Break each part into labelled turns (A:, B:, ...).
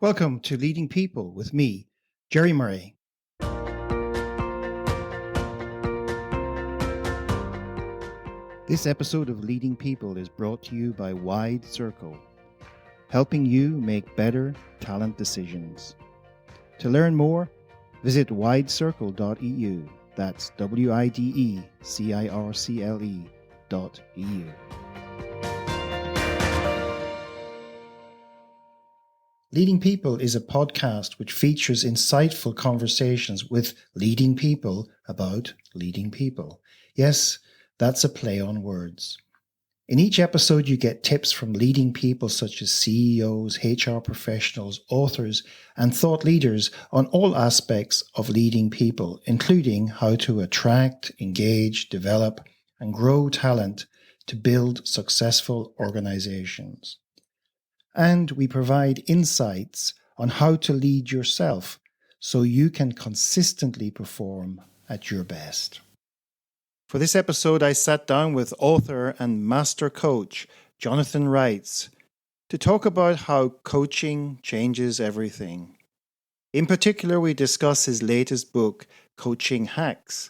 A: Welcome to Leading People with me, Jerry Murray. This episode of Leading People is brought to you by Wide Circle, helping you make better talent decisions. To learn more, visit widecircle.eu. That's widecircle.eu. Leading People is a podcast which features insightful conversations with leading people about leading people. Yes, that's a play on words. In each episode, you get tips from leading people such as CEOs, HR professionals, authors, and thought leaders on all aspects of leading people, including how to attract, engage, develop, and grow talent to build successful organizations. And we provide insights on how to lead yourself so you can consistently perform at your best. For this episode, I sat down with author and master coach Jonathan Reitz to talk about how coaching changes everything. In particular, we discuss his latest book, Coaching Hacks,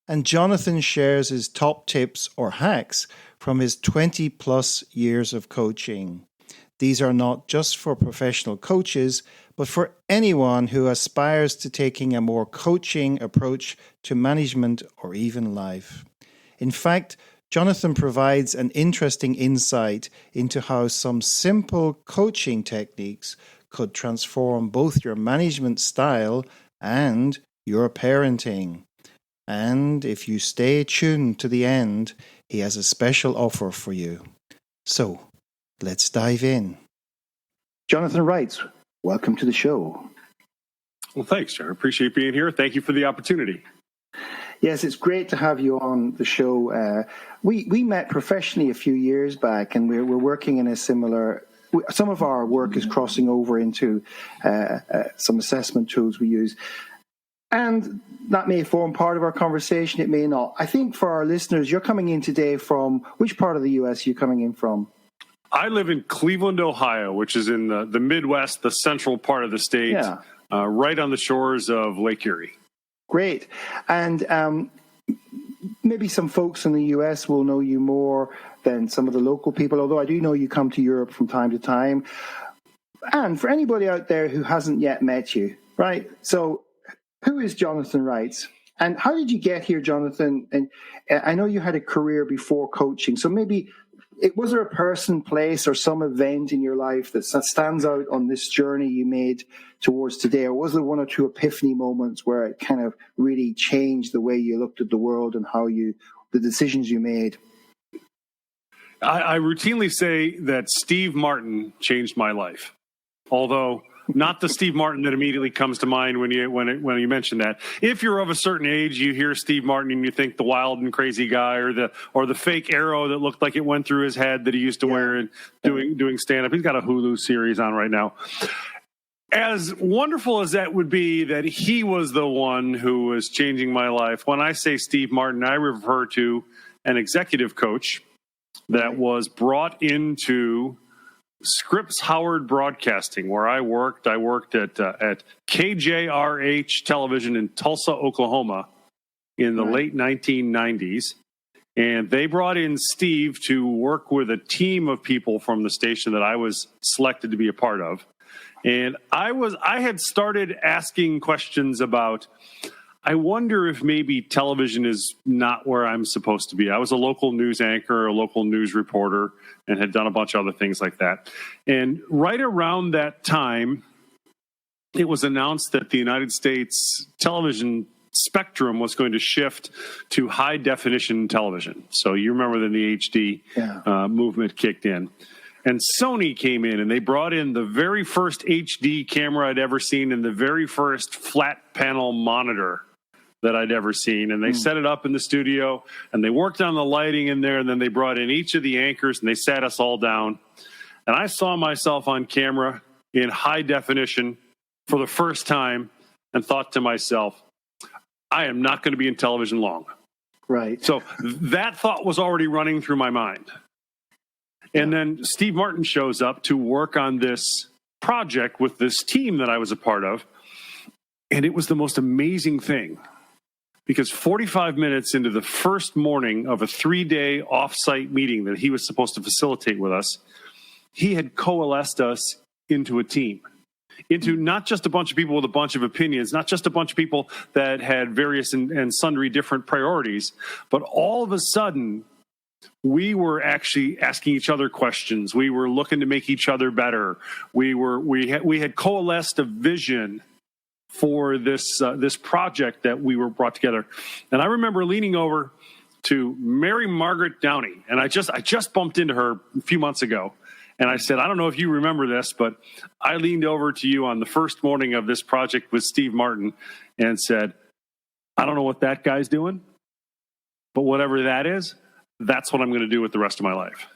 A: and Jonathan shares his top tips or hacks from his 20-plus years of coaching. These are not just for professional coaches, but for anyone who aspires to taking a more coaching approach to management or even life. In fact, Jonathan provides an interesting insight into how some simple coaching techniques could transform both your management style and your parenting. And if you stay tuned to the end, he has a special offer for you. So, let's dive in. Jonathan Reitz, welcome to the show.
B: Well, thanks, Jared. Appreciate being here. Thank you for the opportunity.
A: Yes, it's great to have you on the show. We met professionally a few years back, and we're working in a similar. Some of our work is crossing over into some assessment tools we use. And that may form part of our conversation, it may not. I think for our listeners, you're coming in today from, which part of the U.S. are you coming in from?
B: I live in Cleveland, Ohio, which is in the Midwest, the central part of the state, right on the shores of Lake Erie.
A: Great. And maybe some folks in the U.S. will know you more than some of the local people, although I do know you come to Europe from time to time. And for anybody out there who hasn't yet met you, right? So who is Jonathan Reitz? And how did you get here, Jonathan? And I know you had a career before coaching, so maybe was there a person, place, or some event in your life that stands out on this journey you made towards today? Or was there one or two epiphany moments where it kind of really changed the way you looked at the world and the decisions you made?
B: I routinely say that Steve Martin changed my life, although not the Steve Martin that immediately comes to mind when you mention that. If you're of a certain age, you hear Steve Martin and you think the wild and crazy guy, or the fake arrow that looked like it went through his head that he used to wear and doing stand-up. He's got a Hulu series on right now. As wonderful as that would be, that he was the one who was changing my life, when I say Steve Martin, I refer to an executive coach that was brought into Scripps Howard Broadcasting, where I worked. I worked at KJRH Television in Tulsa, Oklahoma in the late 1990s. And they brought in Steve to work with a team of people from the station that I was selected to be a part of. And I had started asking questions about, I wonder if maybe television is not where I'm supposed to be. I was a local news anchor, a local news reporter, and had done a bunch of other things like that. And right around that time, it was announced that the United States television spectrum was going to shift to high-definition television. So you remember when the HD movement kicked in. And Sony came in, and they brought in the very first HD camera I'd ever seen and the very first flat panel monitor that I'd ever seen. And they set it up in the studio, and they worked on the lighting in there, and then they brought in each of the anchors, and they sat us all down. And I saw myself on camera in high definition for the first time and thought to myself, I am not going to be in television long.
A: Right.
B: So that thought was already running through my mind. And then Steve Martin shows up to work on this project with this team that I was a part of. And it was the most amazing thing, because 45 minutes into the first morning of a 3-day off-site meeting that he was supposed to facilitate with us, he had coalesced us into a team, into not just a bunch of people with a bunch of opinions, not just a bunch of people that had various and sundry different priorities, but all of a sudden, we were actually asking each other questions. We were looking to make each other better. We had coalesced a vision for this project that we were brought together. And I remember leaning over to Mary Margaret Downey, and I just bumped into her a few months ago, and I said, I don't know if you remember this, but I leaned over to you on the first morning of this project with Steve Martin and said, I don't know what that guy's doing, but whatever that is, that's what I'm going to do with the rest of my life.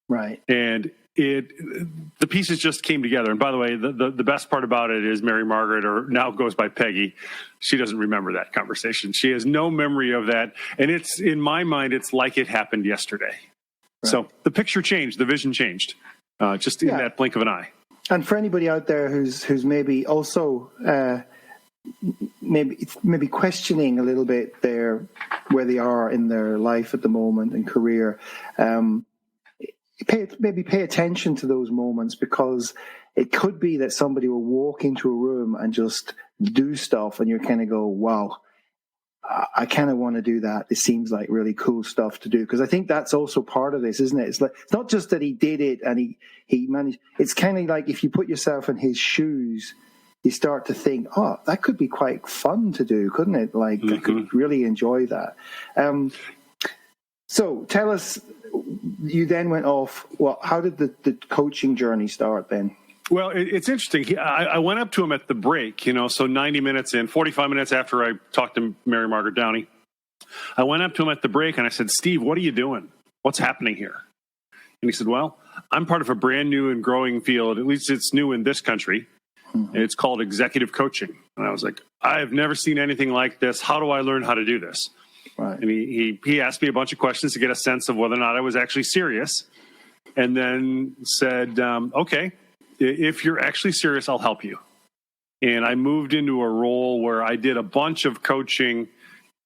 A: Right.
B: And the pieces just came together. And by the way, the best part about it is Mary Margaret, or now goes by Peggy, she doesn't remember that conversation. She has no memory of that. And it's, in my mind, it's like it happened yesterday. Right. So the picture changed, the vision changed, just in that blink of an eye.
A: And for anybody out there who's maybe also maybe questioning a little bit where they are in their life at the moment and career, pay attention to those moments, because it could be that somebody will walk into a room and just do stuff, and you're kind of go, wow, I kind of want to do that. It seems like really cool stuff to do. Because I think that's also part of this, isn't it? It's not just that he did it and he managed. It's kind of like, if you put yourself in his shoes, you start to think, oh, that could be quite fun to do, couldn't it? Like, I could really enjoy that. So tell us, you then went off. Well, how did the coaching journey start then?
B: Well, it's interesting. I went up to him at the break, so 90 minutes in, 45 minutes after I talked to Mary Margaret Downey, I went up to him at the break and I said, Steve, what are you doing? What's happening here? And he said, well, I'm part of a brand new and growing field. At least it's new in this country. Mm-hmm. It's called executive coaching. And I was like, I've never seen anything like this. How do I learn how to do this? Right. And he asked me a bunch of questions to get a sense of whether or not I was actually serious, and then said, okay, if you're actually serious, I'll help you. And I moved into a role where I did a bunch of coaching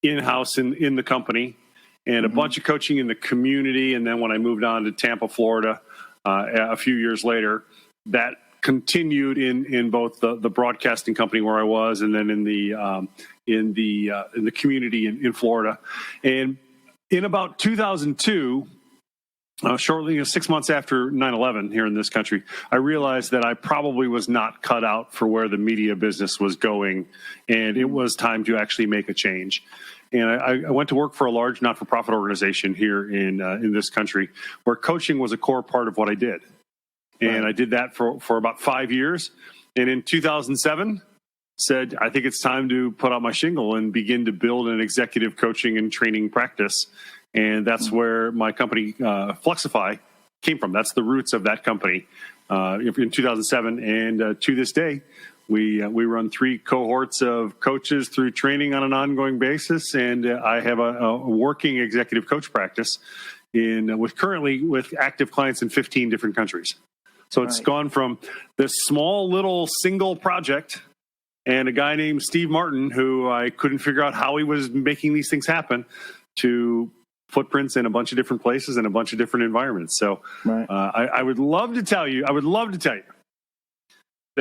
B: in-house in the company, and a bunch of coaching in the community. And then when I moved on to Tampa, Florida, a few years later, that continued in both the broadcasting company where I was, and then in the community in Florida. And in about 2002, shortly 6 months after 9/11 here in this country, I realized that I probably was not cut out for where the media business was going, and it was time to actually make a change. And I went to work for a large not-for-profit organization here in this country, where coaching was a core part of what I did. And I did that for about 5 years. And in 2007, said, I think it's time to put out my shingle and begin to build an executive coaching and training practice. And that's where my company, Fluxify, came from. That's the roots of that company in 2007. And to this day, we run 3 cohorts of coaches through training on an ongoing basis. And I have a working executive coach practice currently with active clients in 15 different countries. So it's gone from this small little single project and a guy named Steve Martin, who I couldn't figure out how he was making these things happen, to footprints in a bunch of different places and a bunch of different environments. So I would love to tell you that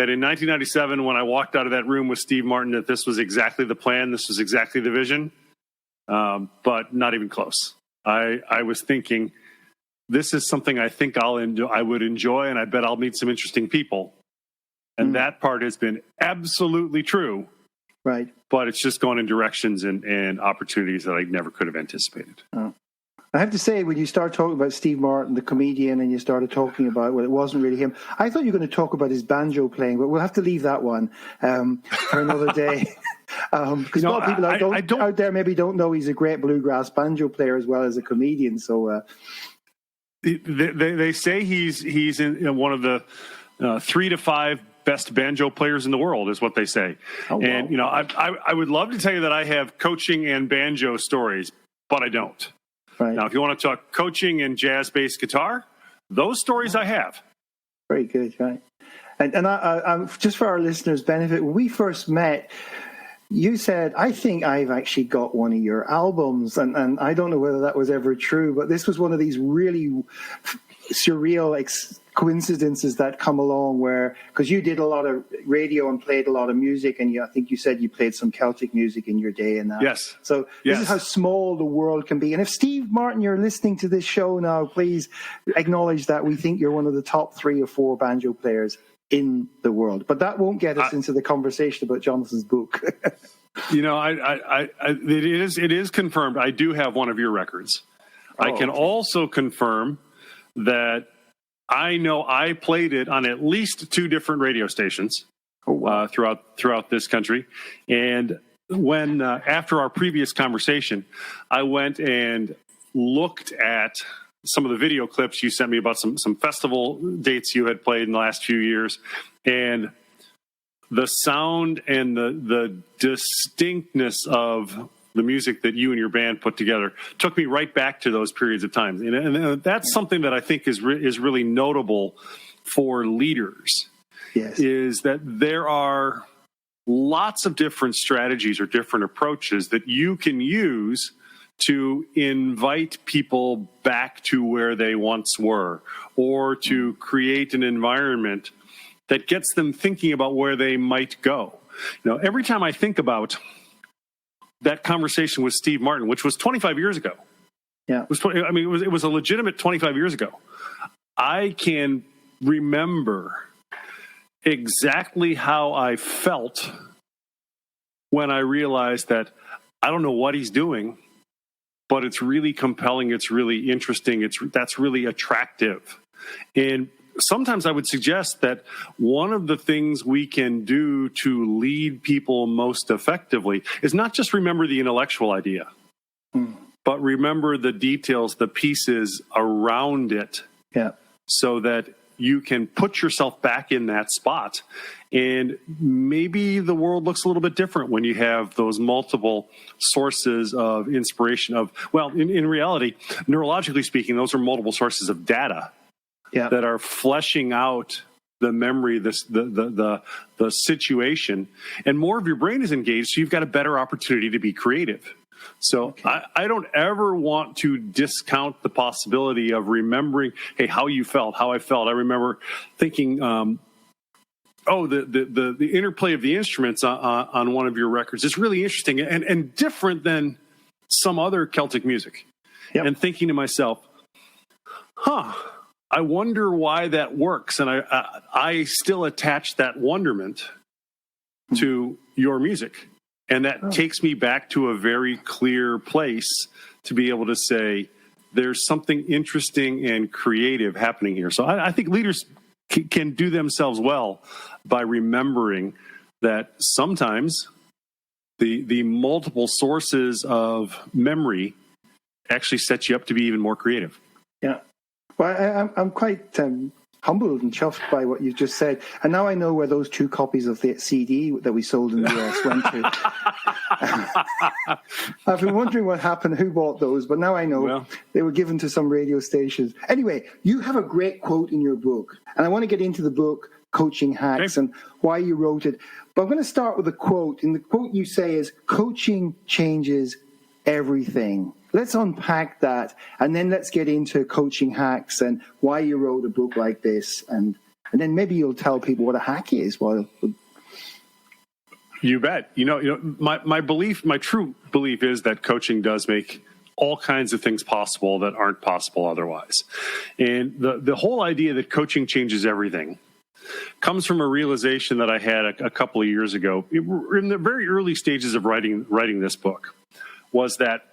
B: in 1997, when I walked out of that room with Steve Martin, that this was exactly the plan, this was exactly the vision, but not even close. I was thinking, this is something I think I would enjoy, and I bet I'll meet some interesting people. And that part has been absolutely true. Right. But it's just gone in directions and opportunities that I never could have anticipated.
A: Oh. I have to say, when you start talking about Steve Martin, the comedian, and you started talking about, well, it wasn't really him, I thought you were going to talk about his banjo playing, but we'll have to leave that one for another day. Because a lot of people out there maybe don't know he's a great bluegrass banjo player as well as a comedian. So
B: they say he's in one of the 3 to 5 best banjo players in the world, is what they say. Oh, wow. And I would love to tell you that I have coaching and banjo stories, but I don't. Right. Now, if you want to talk coaching and jazz bass guitar, those stories I have.
A: Very good, right?
C: And I, just for our listeners' benefit, when we first met, you said, I think I've actually got one of your albums. And I don't know whether that was ever true, but this was one of these really surreal coincidences that come along where, because you did a lot of radio and played a lot of music, and I think you said you played some Celtic music in your day and that.
B: Yes.
C: So this is how small the world can be. And if Steve Martin, you're listening to this show now, please acknowledge that we think you're one of the top 3 or 4 banjo players in the world. But that won't get us into the conversation about Jonathan's book.
B: It is confirmed. I do have one of your records. I can also confirm that I know I played it on at least 2 different radio stations throughout this country. And when after our previous conversation, I went and looked at some of the video clips you sent me about some festival dates you had played in the last few years, and the sound and the distinctness of the music that you and your band put together took me right back to those periods of time. And that's something that I think is really notable for leaders.
C: Yes.
B: Is that there are lots of different strategies or different approaches that you can use to invite people back to where they once were, or to create an environment that gets them thinking about where they might go. Every time I think about that conversation with Steve Martin, which was 25 years ago.
C: Yeah.
B: It was a legitimate 25 years ago. I can remember exactly how I felt when I realized that I don't know what he's doing, but it's really compelling, it's really interesting, that's really attractive. And sometimes I would suggest that one of the things we can do to lead people most effectively is not just remember the intellectual idea, but remember the details, the pieces around it, so that you can put yourself back in that spot. And maybe the world looks a little bit different when you have those multiple sources of inspiration in reality, neurologically speaking, those are multiple sources of data that are fleshing out the memory, the situation, and more of your brain is engaged, so you've got a better opportunity to be creative. So I don't ever want to discount the possibility of remembering, hey, how you felt, how I felt. I remember thinking, the interplay of the instruments on one of your records is really interesting and different than some other Celtic music. And thinking to myself, I wonder why that works. And I still attach that wonderment to your music. And that takes me back to a very clear place to be able to say, there's something interesting and creative happening here. So I think leaders can do themselves well by remembering that sometimes the multiple sources of memory actually set you up to be even more creative.
C: Yeah. Well, I'm quite humbled and chuffed by what you've just said. And now I know where those 2 copies of the CD that we sold in the US went to. I've been wondering what happened, who bought those, but now I know they were given to some radio stations. Anyway, you have a great quote in your book, and I want to get into the book, Coaching Hacks, and why you wrote it. But I'm going to start with a quote. And the quote you say is, coaching changes everything. Let's unpack that, and then let's get into coaching hacks and why you wrote a book like this, and then maybe you'll tell people what a hack is.
B: You bet. My belief, my true belief, is that coaching does make all kinds of things possible that aren't possible otherwise. And the whole idea that coaching changes everything comes from a realization that I had a couple of years ago, in the very early stages of writing this book, was that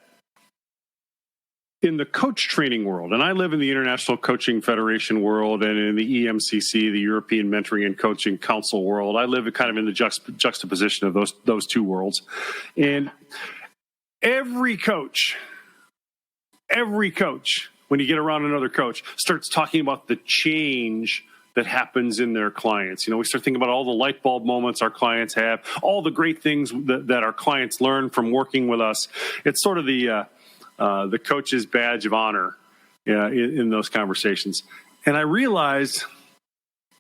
B: in the coach training world, and I live in the International Coaching Federation world and in the EMCC, the European Mentoring and Coaching Council world. I live kind of in the juxtaposition of those 2 worlds. And every coach, when you get around another coach, starts talking about the change that happens in their clients. We start thinking about all the light bulb moments our clients have, all the great things that our clients learn from working with us. It's sort of the coach's badge of honor in those conversations. And I realized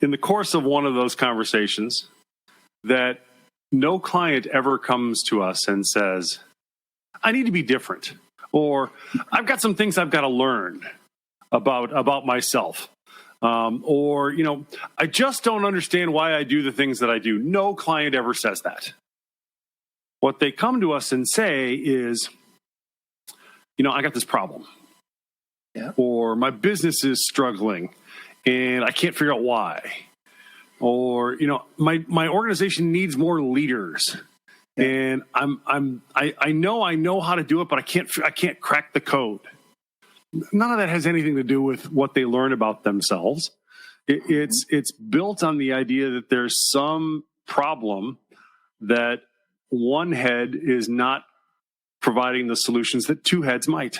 B: in the course of one of those conversations that no client ever comes to us and says, I need to be different, or I've got some things I've got to learn about myself. Or, I just don't understand why I do the things that I do. No client ever says that. What they come to us and say is, I got this problem.
C: Yeah.
B: Or my business is struggling and I can't figure out why. Or, my organization needs more leaders. Yeah. And I know how to do it, but I can't crack the code. None of that has anything to do with what they learn about themselves. It's built on the idea that there's some problem that one head is not providing the solutions that two heads might.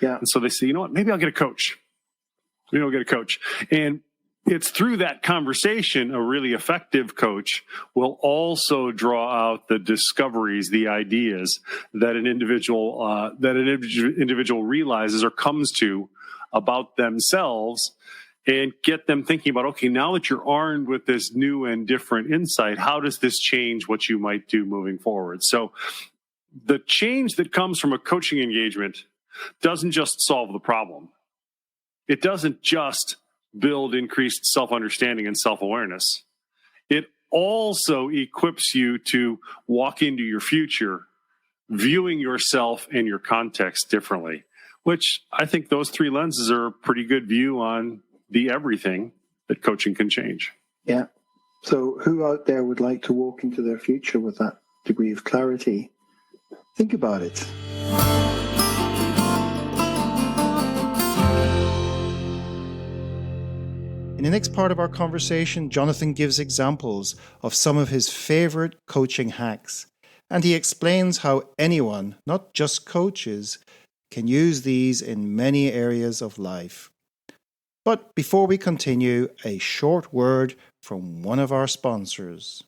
C: Yeah.
B: And so they say, maybe I'll get a coach. And it's through that conversation, a really effective coach will also draw out the discoveries, the ideas that an individual realizes or comes to about themselves, and get them thinking about, okay, now that you're armed with this new and different insight, how does this change what you might do moving forward? So the change that comes from a coaching engagement doesn't just solve the problem. It doesn't just build increased self-understanding and self-awareness. It also equips you to walk into your future viewing yourself and your context differently, which I think those three lenses are a pretty good view on the everything that coaching can change.
C: Yeah. So who out there would like to walk into their future with that degree of clarity? Think about it.
A: In the next part of our conversation, Jonathan gives examples of some of his favorite coaching hacks, and he explains how anyone, not just coaches, can use these in many areas of life. But before we continue, a short word from one of our sponsors.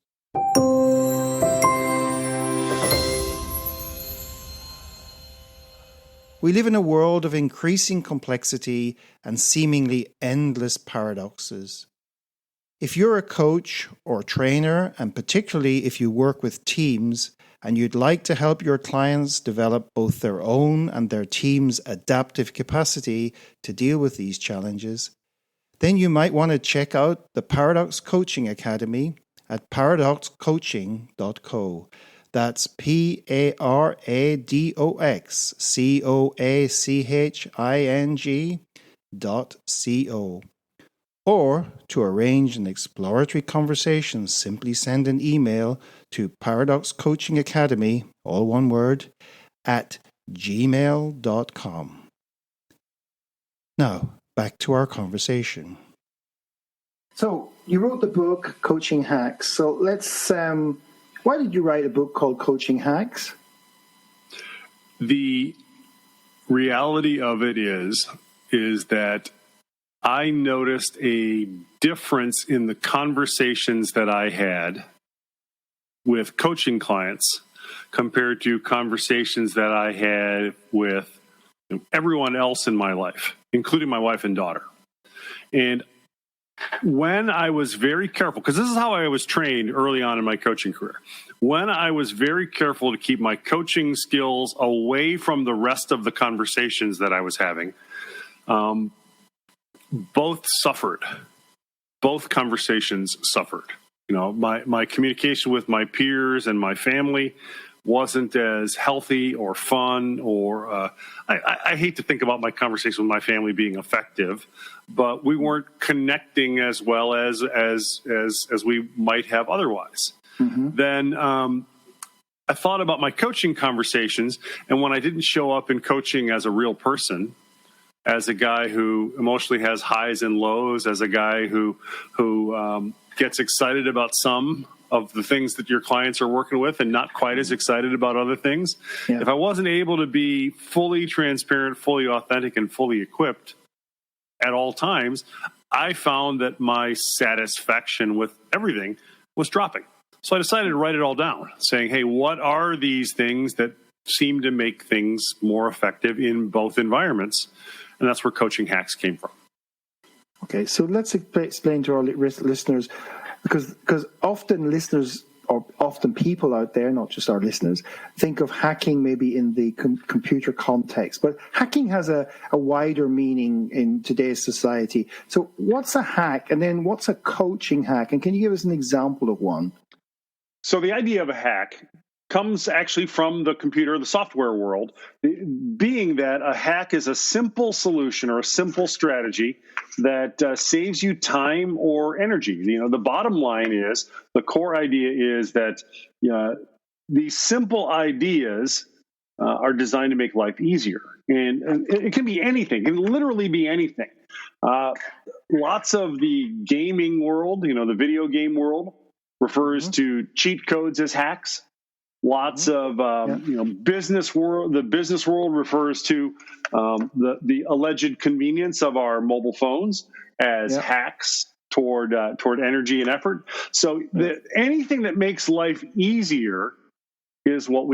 A: We live in a world of increasing complexity and seemingly endless paradoxes. If you're a coach or trainer, and particularly if you work with teams, and you'd like to help your clients develop both their own and their team's adaptive capacity to deal with these challenges, then you might want to check out the Paradox Coaching Academy at paradoxcoaching.co. That's paradoxcoaching.co. Or to arrange an exploratory conversation, simply send an email to paradoxcoachingacademy, all one word, at gmail.com. Now, back to our conversation.
C: So you wrote the book, Coaching Hacks. So let's, why did you write a book called Coaching Hacks?
B: The reality of it is that I noticed a difference in the conversations that I had with coaching clients compared to conversations that I had with everyone else in my life, including my wife and daughter. And when I was very careful, because this is how I was trained early on in my coaching career, when I was very careful to keep my coaching skills away from the rest of the conversations that I was having, both suffered. Both conversations suffered. My communication with my peers and my family wasn't as healthy or fun, or I hate to think about my conversation with my family being effective, but we weren't connecting as well as we might have otherwise. Mm-hmm. Then I thought about my coaching conversations, and when I didn't show up in coaching as a real person, as a guy who emotionally has highs and lows, as a guy who gets excited about some of the things that your clients are working with and not quite as excited about other things. Yeah. If I wasn't able to be fully transparent, fully authentic, and fully equipped at all times, I found that my satisfaction with everything was dropping. So I decided to write it all down, saying, hey, what are these things that seem to make things more effective in both environments? And that's where Coaching Hacks came from.
C: Okay, so let's explain to our listeners, because often listeners, or often people out there, not just our listeners, think of hacking maybe in the computer context. But hacking has a wider meaning in today's society. So what's a hack? And then what's a coaching hack? And can you give us an example of one?
B: So the idea of a hack comes actually from the computer, the software world, being that a hack is a simple solution or a simple strategy that saves you time or energy. The bottom line is, the core idea is that these simple ideas are designed to make life easier. And it can be anything. It can literally be anything. Lots of the gaming world, the video game world, refers to cheat codes as hacks. Lots of business world. The business world refers to the alleged convenience of our mobile phones as hacks toward energy and effort. So anything that makes life easier is what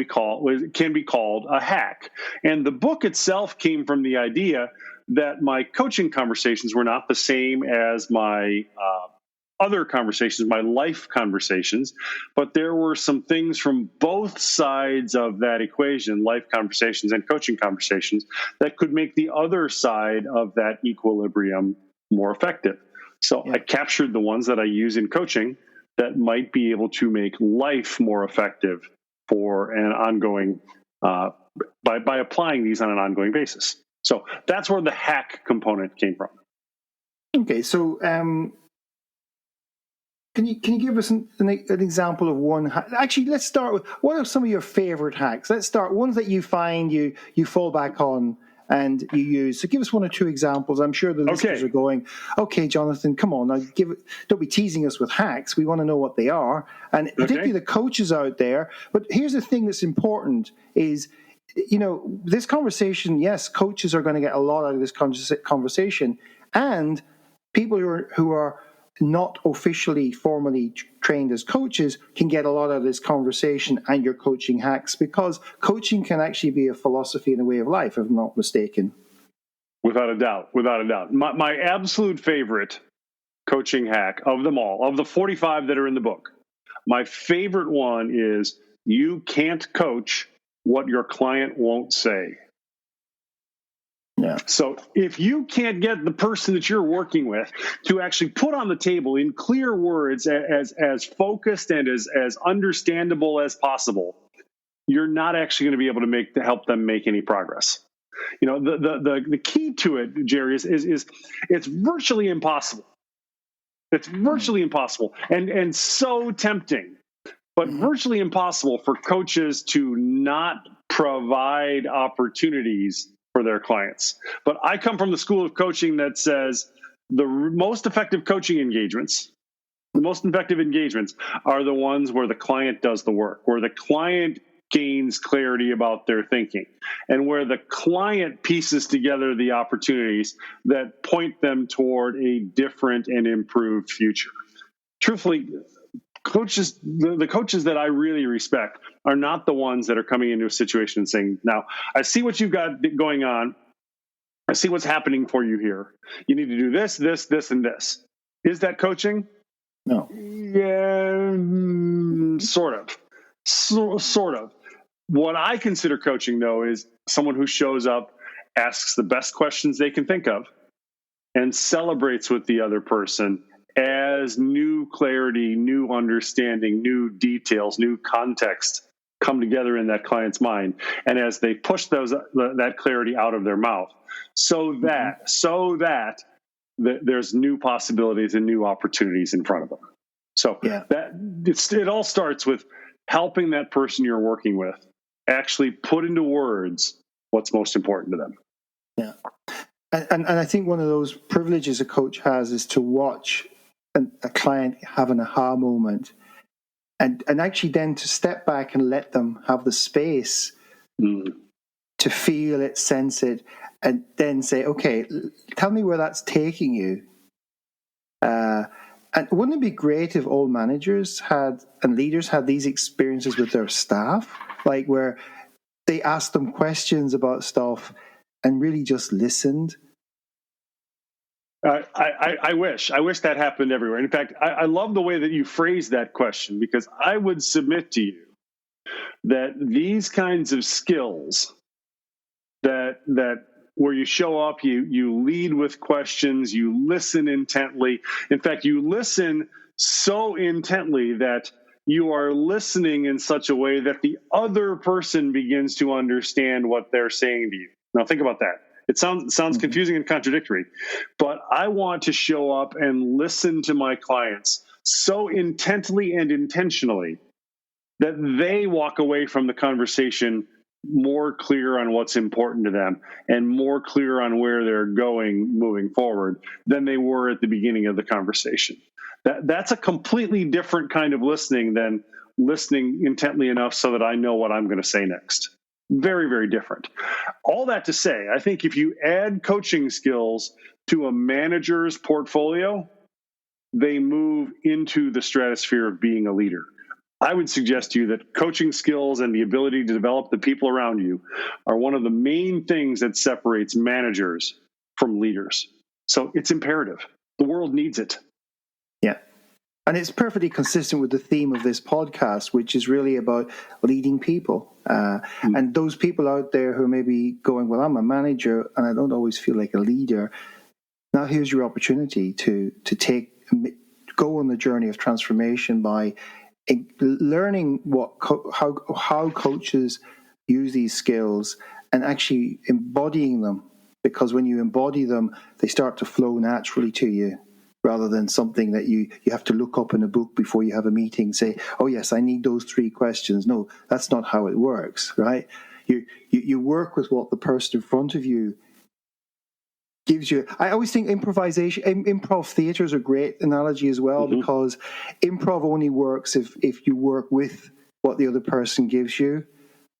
B: can be called a hack. And the book itself came from the idea that my coaching conversations were not the same as my other conversations, my life conversations, but there were some things from both sides of that equation, life conversations and coaching conversations, that could make the other side of that equilibrium more effective. So I captured the ones that I use in coaching that might be able to make life more effective for an ongoing, by applying these on an ongoing basis. So that's where the hack component came from.
C: Okay, so Can you give us an example of one hack? Actually, let's start with, what are some of your favorite hacks? Let's start ones that you find you fall back on and you use. So give us one or two examples. I'm sure the listeners are going, okay, Jonathan, come on, now don't be teasing us with hacks. We want to know what they are, and particularly the coaches out there. But here's the thing that's important is, this conversation, yes, coaches are going to get a lot out of this conversation, and people who are not officially, formally trained as coaches can get a lot out of this conversation and your coaching hacks, because coaching can actually be a philosophy and a way of life, if I'm not mistaken.
B: Without a doubt. My absolute favorite coaching hack of them all, of the 45 that are in the book, my favorite one is, you can't coach what your client won't say.
C: Yeah.
B: So if you can't get the person that you're working with to actually put on the table in clear words, as focused and as understandable as possible, you're not actually going to be able to help them make any progress. The key to it, Jerry, is it's virtually impossible. It's virtually impossible and so tempting, but virtually impossible for coaches to not provide opportunities for their clients. But I come from the school of coaching that says the most effective coaching engagements, the most effective engagements are the ones where the client does the work, where the client gains clarity about their thinking, and where the client pieces together the opportunities that point them toward a different and improved future. Truthfully, coaches, the coaches that I really respect are not the ones that are coming into a situation and saying, now, I see what you've got going on. I see what's happening for you here. You need to do this, this, this, and this. Is that coaching?
C: No.
B: Yeah, sort of. Sort of. What I consider coaching, though, is someone who shows up, asks the best questions they can think of, and celebrates with the other person as new clarity, new understanding, new details, new context come together in that client's mind, and as they push that clarity out of their mouth, so that there's new possibilities and new opportunities in front of them. So it all starts with helping that person you're working with actually put into words what's most important to them.
C: Yeah. And I think one of those privileges a coach has is to watch a client have an aha moment, and actually then to step back and let them have the space to feel it, sense it, and then say, okay, tell me where that's taking you. And wouldn't it be great if all managers and leaders had these experiences with their staff, like where they asked them questions about stuff and really just listened?
B: I wish that happened everywhere. In fact, I love the way that you phrased that question, because I would submit to you that these kinds of skills that where you show up, you lead with questions, you listen intently. In fact, you listen so intently that you are listening in such a way that the other person begins to understand what they're saying to you. Now, think about that. It sounds confusing and contradictory, but I want to show up and listen to my clients so intently and intentionally that they walk away from the conversation more clear on what's important to them and more clear on where they're going moving forward than they were at the beginning of the conversation. That's a completely different kind of listening than listening intently enough so that I know what I'm going to say next. Very, very different. All that to say, I think if you add coaching skills to a manager's portfolio, they move into the stratosphere of being a leader. I would suggest to you that coaching skills and the ability to develop the people around you are one of the main things that separates managers from leaders. So it's imperative. The world needs it.
C: Yeah. And it's perfectly consistent with the theme of this podcast, which is really about leading people. And those people out there who may be going, well, I'm a manager and I don't always feel like a leader. Now here's your opportunity to go on the journey of transformation by learning how coaches use these skills and actually embodying them. Because when you embody them, they start to flow naturally to you, rather than something that you have to look up in a book before you have a meeting, say, oh yes, I need those 3 questions. No, that's not how it works, right? You work with what the person in front of you gives you. I always think improv theater is a great analogy as well, because improv only works if you work with what the other person gives you,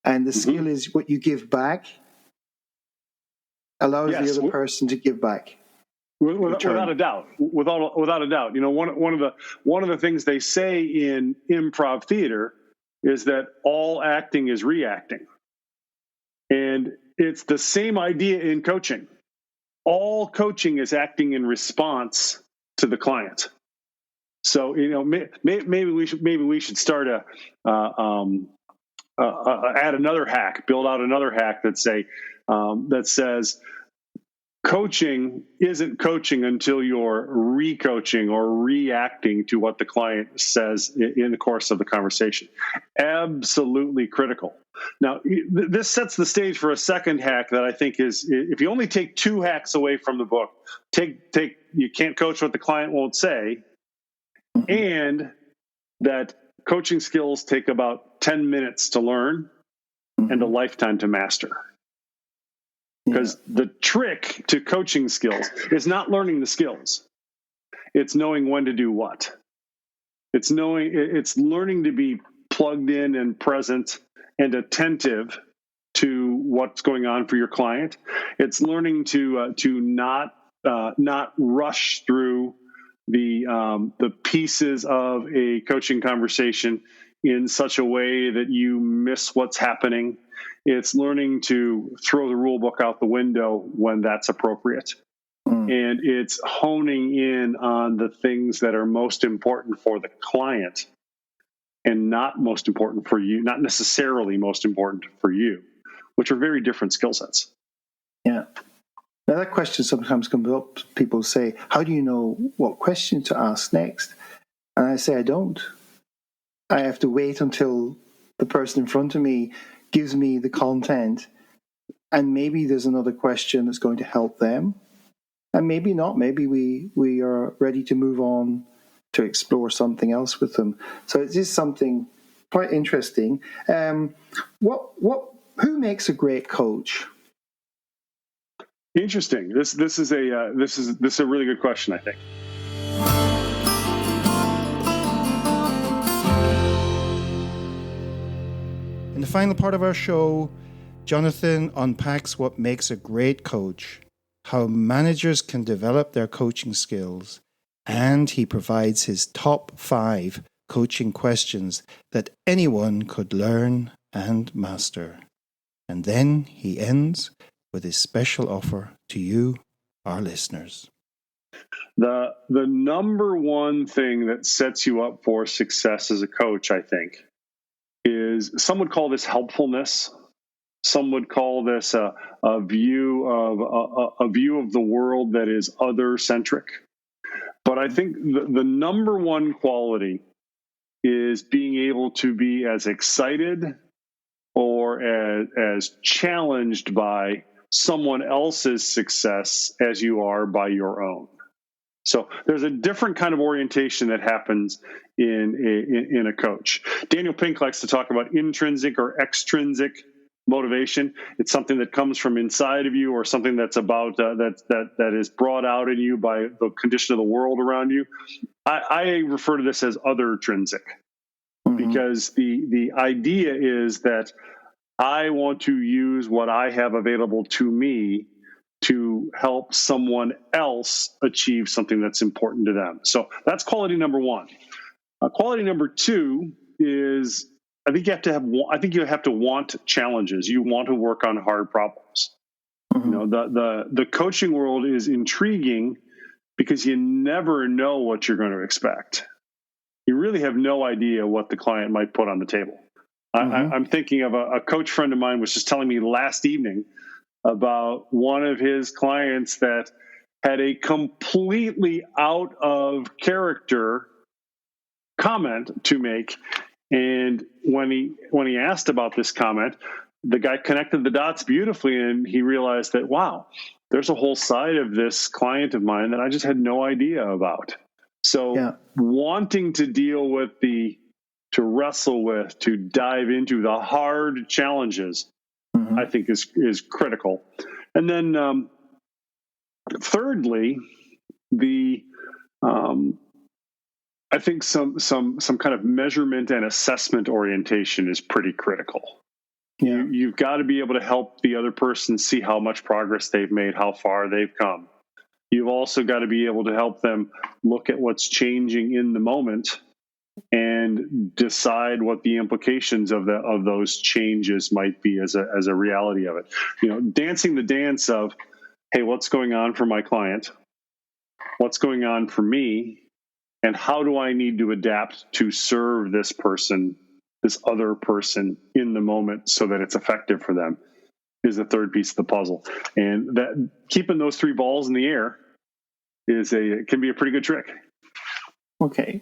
C: and the skill is what you give back allows the other person to give back.
B: Without a doubt. You know, one of the things they say in improv theater is that all acting is reacting, and it's the same idea in coaching. All coaching is acting in response to the client. So, you know, maybe we should start add another hack, build out another hack that says coaching isn't coaching until you're re-coaching or reacting to what the client says in the course of the conversation. Absolutely critical. Now, this sets the stage for a second hack that I think is, if you only take 2 hacks away from the book, you can't coach what the client won't say, and that coaching skills take about 10 minutes to learn and a lifetime to master. Because the trick to coaching skills is not learning the skills. It's knowing when to do what. It's learning to be plugged in and present and attentive to what's going on for your client. It's learning to not rush through the pieces of a coaching conversation in such a way that you miss what's happening. It's learning to throw the rule book out the window when that's appropriate. And it's honing in on the things that are most important for the client and not most important for you, not necessarily most important for you, which are very different skill sets.
C: Yeah. Now that question sometimes comes up. People say, how do you know what question to ask next? And I say, I don't. I have to wait until the person in front of me gives me the content, and maybe there's another question that's going to help them, and maybe not. Maybe we are ready to move on to explore something else with them. So it is something quite interesting. Who makes a great coach?
B: Interesting. This is a really good question, I think.
A: In the final part of our show, Jonathan unpacks what makes a great coach, how managers can develop their coaching skills, and he provides his top 5 coaching questions that anyone could learn and master. And then he ends with his special offer to you, our listeners.
B: The number one thing that sets you up for success as a coach, I think, is some would call this helpfulness. Some would call this a view of the world that is other centric. But I think the number one quality is being able to be as excited or as challenged by someone else's success as you are by your own. So there's a different kind of orientation that happens in a coach. Daniel Pink likes to talk about intrinsic or extrinsic motivation. It's something that comes from inside of you, or something that's about that is brought out in you by the condition of the world around you. I refer to this as other intrinsic, because the idea is that I want to use what I have available to me to help someone else achieve something that's important to them. So that's quality number one. Quality number two is I think you have to want challenges. You want to work on hard problems. You know, the coaching world is intriguing because you never know what you're going to expect. You really have no idea what the client might put on the table. I'm thinking of a coach friend of mine was just telling me last evening about one of his clients that had a completely out of character comment to make. And when he asked about this comment, the guy connected the dots beautifully, and he realized that, wow, there's a whole side of this client of mine that I just had no idea about. So wanting to deal with to wrestle with, to dive into the hard challenges, I think is critical. And then thirdly, I think some kind of measurement and assessment orientation is pretty critical. Yeah. You've got to be able to help the other person see how much progress they've made, how far they've come. You've also got to be able to help them look at what's changing in the moment and decide what the implications of those changes might be as a reality of it. You know, dancing the dance of, hey, what's going on for my client? What's going on for me? And how do I need to adapt to serve this other person in the moment so that it's effective for them is the third piece of the puzzle. And that keeping those three balls in the air can be a pretty good trick.
C: Okay.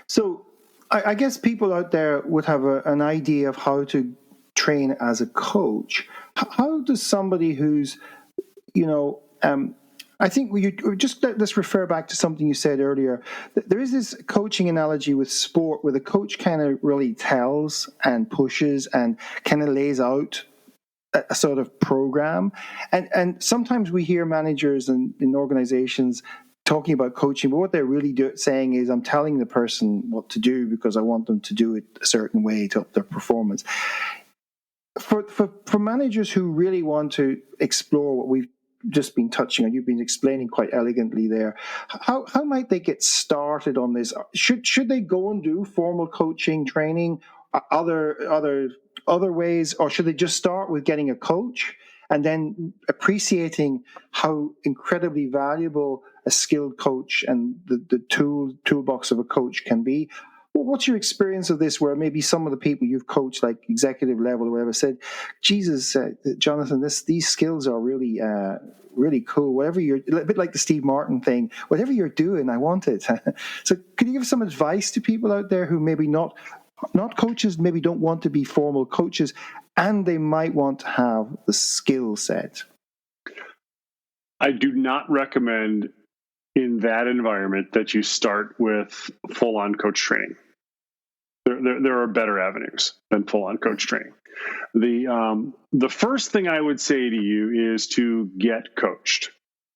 C: So I guess people out there would have an idea of how to train as a coach. How does somebody who's, I think let's refer back to something you said earlier. There is this coaching analogy with sport where the coach kind of really tells and pushes and kind of lays out a sort of program. And sometimes we hear managers in organizations talking about coaching, but what they're really saying is, I'm telling the person what to do because I want them to do it a certain way to help their performance. For managers who really want to explore what we've just been touching on, you've been explaining quite elegantly there, how might they get started on this? Should they go and do formal coaching training, other ways, or should they just start with getting a coach and then appreciating how incredibly valuable a skilled coach and the toolbox of a coach can be? Well, what's your experience of this, where maybe some of the people you've coached, like executive level or whatever, said, Jesus, Jonathan, these skills are really really cool. Whatever you're, a bit like the Steve Martin thing, whatever you're doing, I want it. So could you give some advice to people out there who maybe not coaches, maybe don't want to be formal coaches, and they might want to have the skill set?
B: I do not recommend in that environment that you start with full-on coach training. There are better avenues than full-on coach training. The first thing I would say to you is to get coached.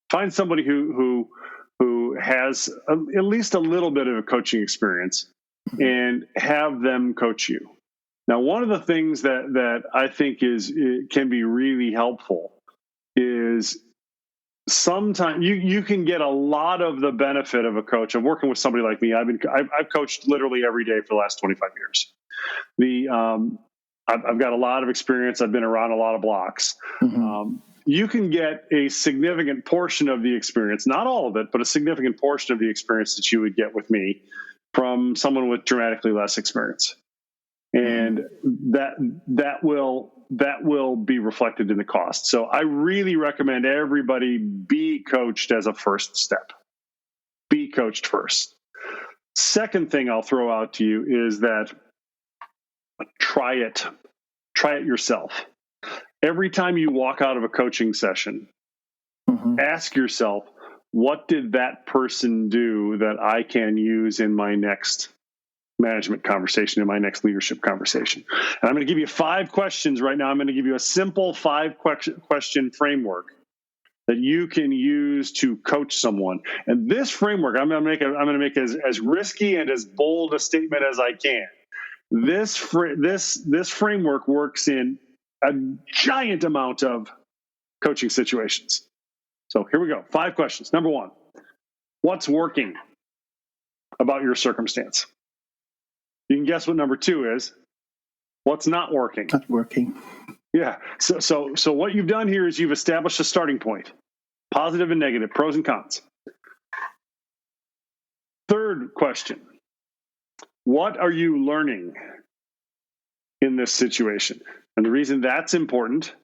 B: Find somebody who has at least a little bit of a coaching experience and have them coach you. Now, one of the things that I think can be really helpful is sometimes you can get a lot of the benefit of a coach. I'm working with somebody like me. I've coached literally every day for the last 25 years. I've got a lot of experience. I've been around a lot of blocks. you can get a significant portion of the experience, not all of it, but a significant portion of the experience that you would get with me from someone with dramatically less experience. And that will be reflected in the cost. So I really recommend everybody be coached as a first step. Be coached first. Second thing I'll throw out to you is that try it yourself. Every time you walk out of a coaching session, ask yourself, what did that person do that I can use in my next management conversation, in my next leadership conversation? And I'm going to give you 5 questions right now. I'm going to give you a simple 5-question framework that you can use to coach someone. And this framework, I'm going to make as risky and as bold a statement as I can. This framework works in a giant amount of coaching situations. So here we go. 5 questions. Number 1, what's working about your circumstance? You can guess what number 2 is. What's not working?
C: Not working.
B: Yeah. So what you've done here is you've established a starting point, positive and negative, pros and cons. Third question, what are you learning in this situation? And the reason that's important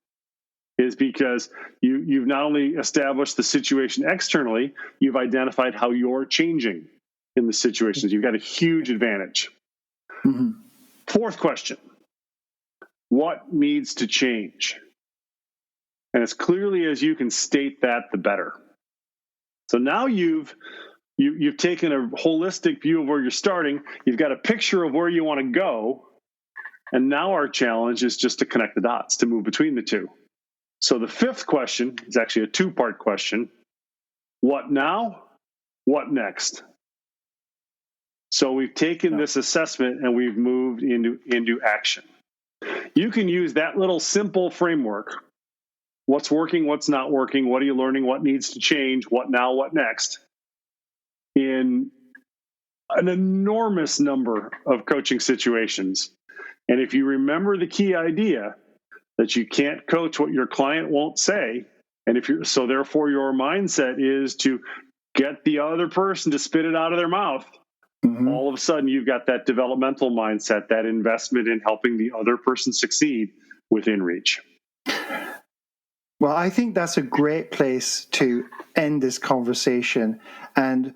B: is because you've not only established the situation externally, you've identified how you're changing in the situations. You've got a huge advantage. Fourth question, what needs to change? And as clearly as you can state that, the better. So now you've taken a holistic view of where you're starting. You've got a picture of where you want to go. And now our challenge is just to connect the dots, to move between the two. So the 5th question is actually a 2-part question. What now? What next? So we've taken this assessment and we've moved into action. You can use that little simple framework. What's working, what's not working, what are you learning, what needs to change, what now, what next, in an enormous number of coaching situations. And if you remember the key idea that you can't coach what your client won't say, and therefore your mindset is to get the other person to spit it out of their mouth, all of a sudden you've got that developmental mindset, that investment in helping the other person succeed within reach.
C: Well, I think that's a great place to end this conversation. And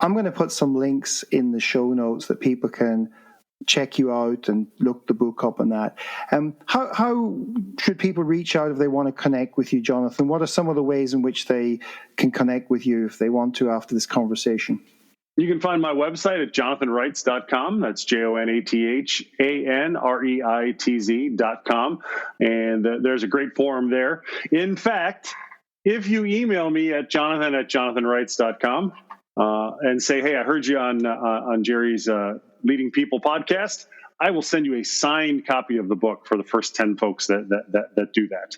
C: I'm going to put some links in the show notes that people can check you out and look the book up on that. How should people reach out if they want to connect with you, Jonathan? What are some of the ways in which they can connect with you if they want to after this conversation?
B: You can find my website at jonathanreitz.com. That's JONATHANREITZ.com. And there's a great forum there. In fact, if you email me at jonathan@jonathanreitz.com and say, hey, I heard you on Jerry's Leading People podcast, I will send you a signed copy of the book for the first 10 folks that do that.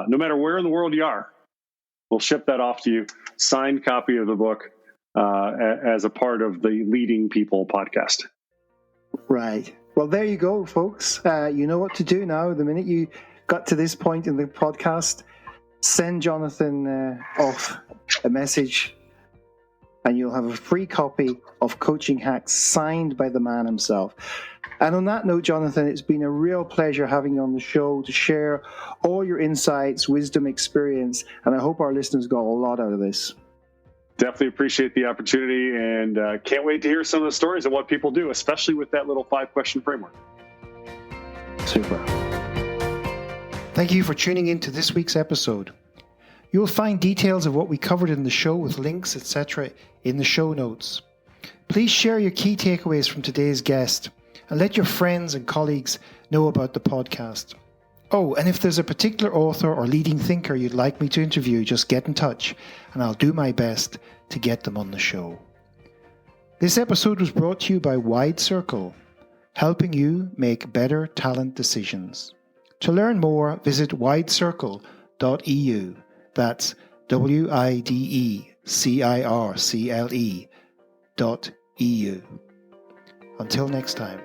B: No matter where in the world you are, we'll ship that off to you. Signed copy of the book. As a part of the Leading People podcast.
C: Right. Well, there you go, folks. You know what to do now. The minute you got to this point in the podcast, send Jonathan off a message and you'll have a free copy of Coaching Hacks signed by the man himself. And on that note, Jonathan, it's been a real pleasure having you on the show to share all your insights, wisdom, experience, and I hope our listeners got a lot out of this.
B: Definitely appreciate the opportunity and can't wait to hear some of the stories of what people do, especially with that little 5-question framework.
C: Super.
A: Thank you for tuning in to this week's episode. You will find details of what we covered in the show with links, etc. in the show notes. Please share your key takeaways from today's guest and let your friends and colleagues know about the podcast. Oh, and if there's a particular author or leading thinker you'd like me to interview, just get in touch and I'll do my best to get them on the show. This episode was brought to you by Wide Circle, helping you make better talent decisions. To learn more, visit widecircle.eu. That's WIDECIRCLE.eu. Until next time.